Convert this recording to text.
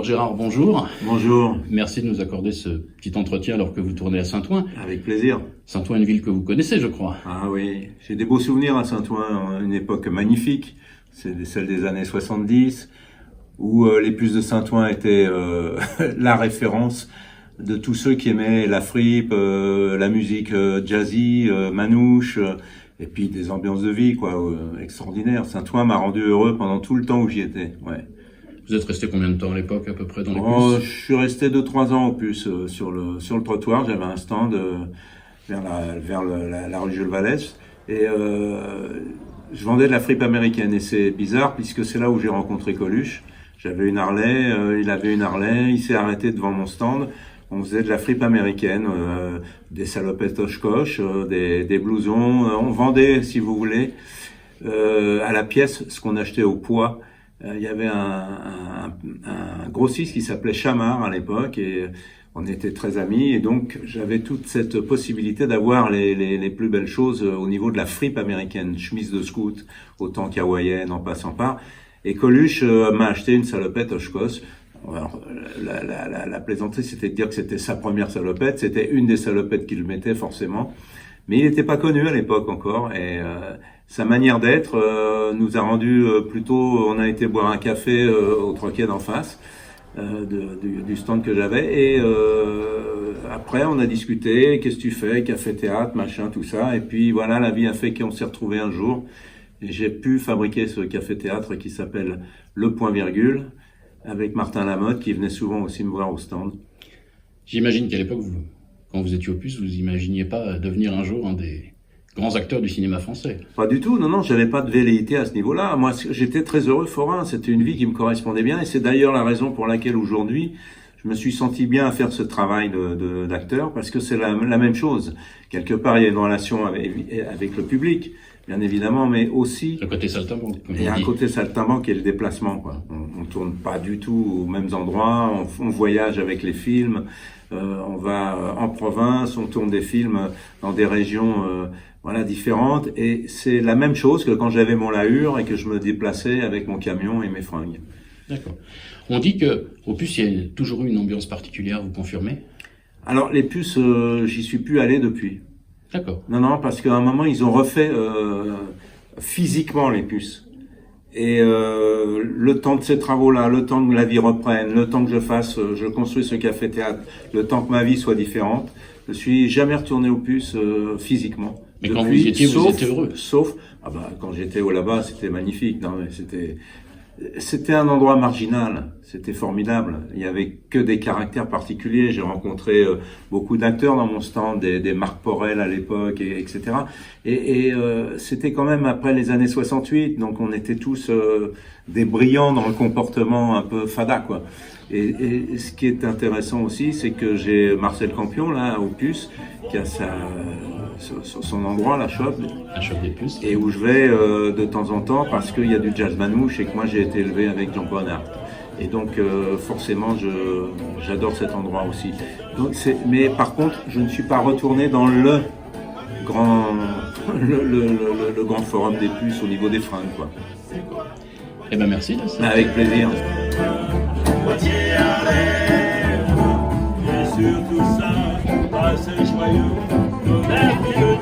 Gérard, bonjour. Bonjour. Merci de nous accorder ce petit entretien alors que vous tournez à Saint-Ouen. Avec plaisir. Saint-Ouen, une ville que vous connaissez, je crois. Ah oui, j'ai des beaux souvenirs à Saint-Ouen, une époque magnifique. C'est celle des années 70, où les puces de Saint-Ouen étaient la référence de tous ceux qui aimaient la fripe, la musique jazzy, manouche, et puis des ambiances de vie extraordinaires. Saint-Ouen m'a rendu heureux pendant tout le temps où j'y étais. Ouais. Vous êtes resté combien de temps à l'époque à peu près dans les puces? Je suis resté 2-3 ans aux puces sur le trottoir. J'avais un stand vers la rue Jules Vallès et je vendais de la fripe américaine. Et c'est bizarre puisque c'est là où j'ai rencontré Coluche. J'avais une Harley, il avait une Harley, il s'est arrêté devant mon stand. On faisait de la fripe américaine, des salopettes Oshkosh, des blousons. On vendait, si vous voulez, à la pièce ce qu'on achetait au poids. Il y avait un grossiste qui s'appelait Chamard à l'époque et on était très amis et donc j'avais toute cette possibilité d'avoir les plus belles choses au niveau de la fripe américaine, chemise de scout, autant qu'hawaïenne en passant par. Et Coluche m'a acheté une salopette Oshkosh. Alors, la plaisanterie, c'était de dire que c'était sa première salopette, c'était une des salopettes qu'il mettait forcément, mais il n'était pas connu à l'époque encore et sa manière d'être nous a rendu plutôt. On a été boire un café au Troquet d'en face du stand que j'avais et après on a discuté. Qu'est-ce que tu fais? Café théâtre, machin, tout ça. Et puis voilà, la vie a fait qu'on s'est retrouvés un jour et j'ai pu fabriquer ce café théâtre qui s'appelle Le Point Virgule avec Martin Lamotte qui venait souvent aussi me voir au stand. J'imagine qu'à l'époque, quand vous étiez aux puces, vous imaginiez pas devenir un jour un des grands acteurs du cinéma français. Pas du tout, non, j'avais pas de velléité à ce niveau-là. Moi, j'étais très heureux forain, c'était une vie qui me correspondait bien, et c'est d'ailleurs la raison pour laquelle aujourd'hui, je me suis senti bien à faire ce travail d'acteur, parce que c'est la même chose. Quelque part, il y a une relation avec le public, bien évidemment, mais aussi... Le côté saltimbanque, comme il y a on dit. un côté saltimbanque et le déplacement, quoi. On tourne pas du tout aux mêmes endroits, on voyage avec les films, on va en province, on tourne des films dans des régions... différentes, et c'est la même chose que quand j'avais mon Lahure et que je me déplaçais avec mon camion et mes fringues. D'accord. On dit que aux puces, il y a toujours eu une ambiance particulière, vous confirmez? Alors les puces, j'y suis plus allé depuis. D'accord. Non, parce qu'à un moment ils ont refait physiquement les puces. Et le temps de ces travaux-là, le temps que la vie reprenne, le temps que je construise ce café-théâtre, le temps que ma vie soit différente, je suis jamais retourné aux puces physiquement. Mais quand vous y étiez, vous étiez heureux. Sauf, quand j'étais là-bas, c'était magnifique. Non, mais c'était un endroit marginal. C'était formidable. Il y avait que des caractères particuliers. J'ai rencontré beaucoup d'acteurs dans mon stand, des Marc Porel à l'époque, etc. Et c'était quand même après les années 68. Donc on était tous des brillants dans le comportement un peu fada, quoi. Et ce qui est intéressant aussi, c'est que j'ai Marcel Campion, là, aux puces, qui a son endroit, la shop des puces. Et où je vais de temps en temps parce qu'il y a du jazz manouche et que moi j'ai été élevé avec Jean Bonnard. Et donc forcément j'adore cet endroit aussi. Donc mais par contre je ne suis pas retourné dans le grand forum des puces au niveau des fringues, quoi. Eh ben merci. Là, avec plaisir. Et sur tout ça, passe joyeux, le merveilleux